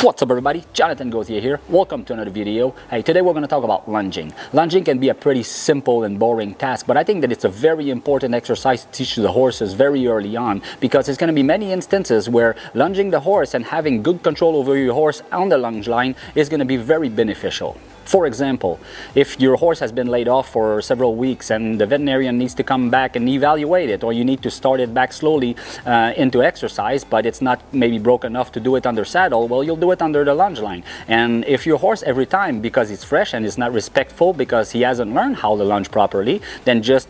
What's up everybody, Jonathan Gauthier here. Welcome to another video. Hey, today we're going to talk about lunging. Lunging can be a pretty simple and boring task, but I think that it's a very important exercise to teach the horses very early on, because there's going to be many instances where lunging the horse and having good control over your horse on the lunge line is going to be very beneficial. For example, if your horse has been laid off for several weeks and the veterinarian needs to come back and evaluate it, or you need to start it back slowly into exercise, but it's not maybe broke enough to do it under saddle, well, you'll do it under the lunge line. And if your horse every time, because he's fresh and is not respectful because he hasn't learned how to lunge properly, then just,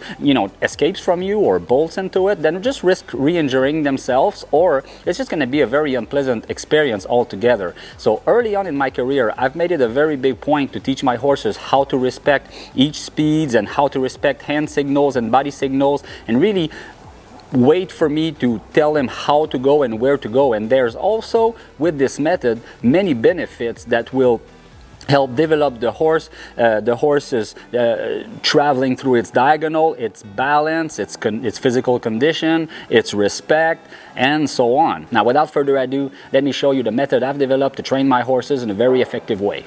escapes from you or bolts into it, then just risk re-injuring themselves, or it's just going to be a very unpleasant experience altogether. So early on in my career, I've made it a very big point to teach my horses how to respect each speeds and how to respect hand signals and body signals, and really wait for me to tell them how to go and where to go. And there's also, with this method, many benefits that will help develop the horse's traveling through its diagonal, its balance, its physical condition, its respect, and so on. Now, without further ado, let me show you the method I've developed to train my horses in a very effective way.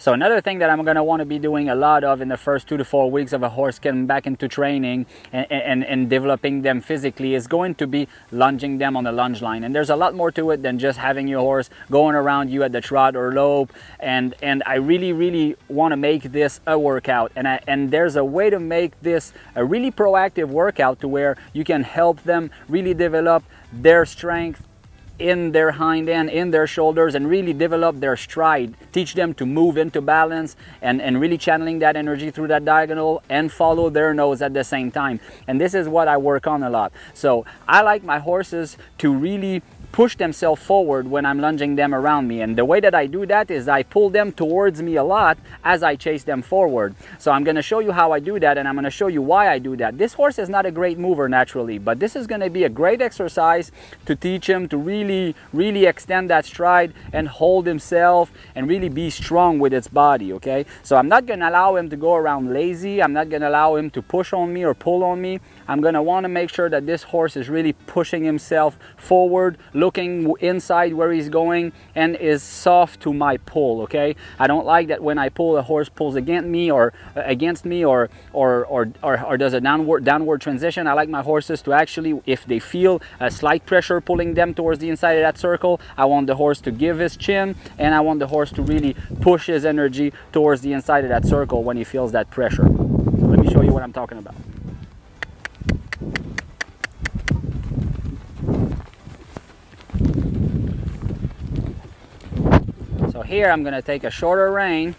So another thing that I'm going to want to be doing a lot of in the first 2 to 4 weeks of a horse getting back into training and developing them physically is going to be lunging them on the lunge line. And there's a lot more to it than just having your horse going around you at the trot or lope. And I really want to make this a workout. And there's a way to make this a really proactive workout to where you can help them really develop their strength in their hind end, in their shoulders, and really develop their stride. Teach them to move into balance and really channeling that energy through that diagonal and follow their nose at the same time. And this is what I work on a lot. So I like my horses to really push themselves forward when I'm lunging them around me, and the way that I do that is I pull them towards me a lot as I chase them forward. So I'm going to show you how I do that, and I'm going to show you why I do that. This horse is not a great mover naturally, but this is going to be a great exercise to teach him to really extend that stride and hold himself and really be strong with its body. Okay, so I'm not going to allow him to go around lazy. I'm not going to allow him to push on me or pull on me. I'm going to want to make sure that this horse is really pushing himself forward, looking inside where he's going, and is soft to my pull. Okay, I don't like that when I pull, a horse pulls against me or does a downward transition. I like my horses to actually, if they feel a slight pressure pulling them towards the inside of that circle, I want the horse to give his chin, and I want the horse to really push his energy towards the inside of that circle when he feels that pressure. So let me show you what I'm talking about. So here I'm going to take a shorter rein,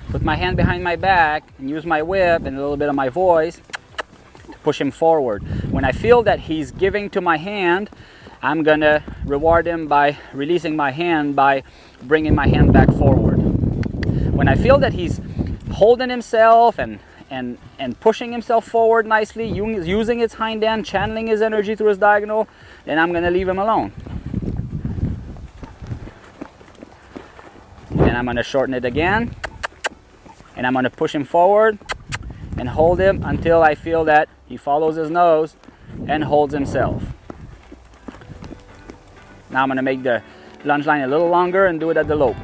put my hand behind my back, and use my whip and a little bit of my voice to push him forward. When I feel that he's giving to my hand, I'm going to reward him by releasing my hand by bringing my hand back forward. When I feel that he's holding himself and pushing himself forward nicely, using his hind end, channeling his energy through his diagonal, then I'm going to leave him alone. And I'm going to shorten it again, and I'm going to push him forward and hold him until I feel that he follows his nose and holds himself. Now I'm going to make the lunge line a little longer and do it at the lope.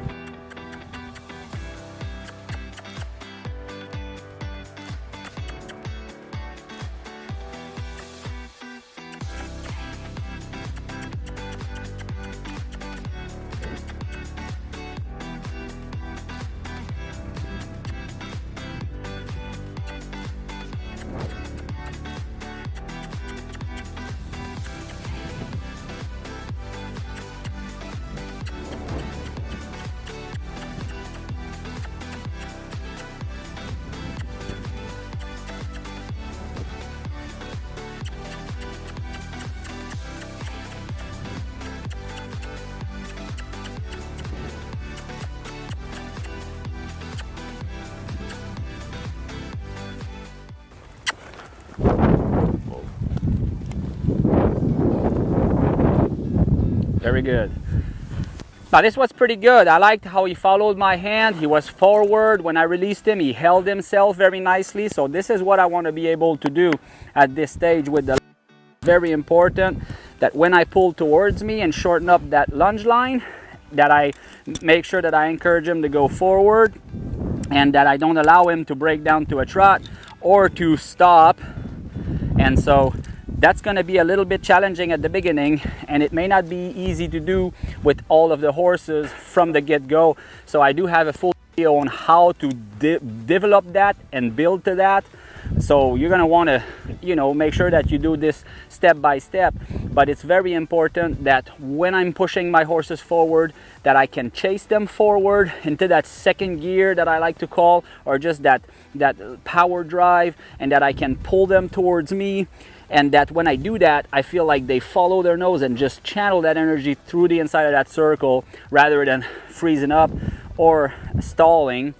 Very good. Now this was pretty good. I liked how he followed my hand. He was forward. When I released him, he held himself very nicely. So this is what I want to be able to do at this stage with the very important that when I pull towards me and shorten up that lunge line, that I make sure that I encourage him to go forward and that I don't allow him to break down to a trot or to stop. And so that's going to be a little bit challenging at the beginning, and it may not be easy to do with all of the horses from the get-go. So I do have a full video on how to develop that and build to that. So you're going to want to, you know, make sure that you do this step by step. But it's very important that when I'm pushing my horses forward, that I can chase them forward into that second gear that I like to call, or just that power drive, and that I can pull them towards me. And that when I do that, I feel like they follow their nose and just channel that energy through the inside of that circle rather than freezing up or stalling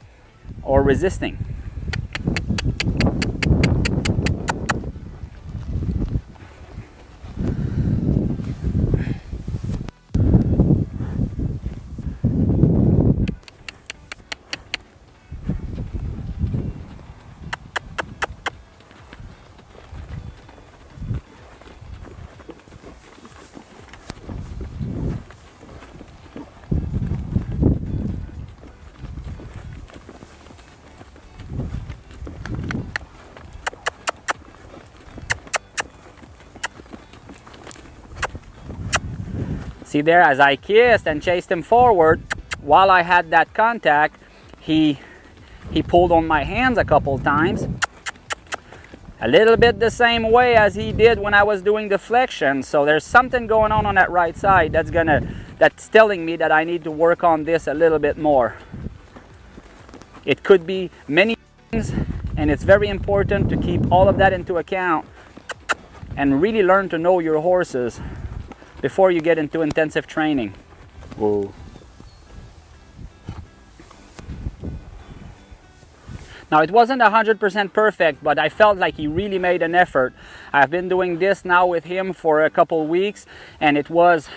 or resisting. See there, as I kissed and chased him forward, while I had that contact, he pulled on my hands a couple times. A little bit the same way as he did when I was doing the flexion. So there's something going on that right side that's telling me that I need to work on this a little bit more. It could be many things, and it's very important to keep all of that into account and really learn to know your horses before you get into intensive training. Whoa. Now it wasn't 100% perfect, but I felt like he really made an effort. I've been doing this now with him for a couple weeks, and it was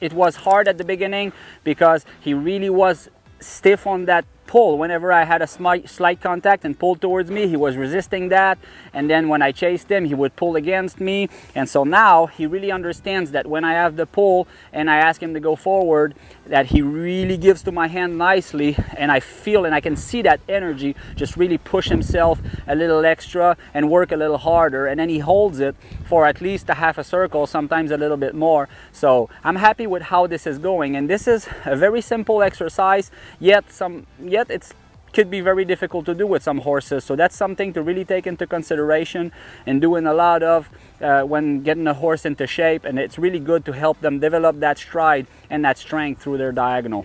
hard at the beginning because he really was stiff on that pull. Whenever I had a slight contact and pulled towards me, he was resisting that, and then when I chased him, he would pull against me. And so now he really understands that when I have the pull and I ask him to go forward, that he really gives to my hand nicely, and I feel and I can see that energy just really push himself a little extra and work a little harder, and then he holds it for at least a half a circle, sometimes a little bit more. So I'm happy with how this is going, and this is a very simple exercise, yet it could be very difficult to do with some horses. So that's something to really take into consideration and doing a lot of when getting a horse into shape, and it's really good to help them develop that stride and that strength through their diagonal.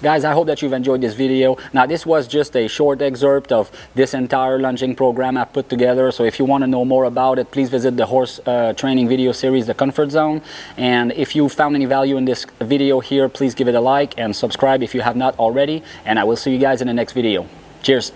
Guys, I hope that you've enjoyed this video. Now, this was just a short excerpt of this entire lunging program I've put together. So if you want to know more about it, please visit the horse training video series, The Comfort Zone. And if you found any value in this video here, please give it a like and subscribe if you have not already. And I will see you guys in the next video. Cheers.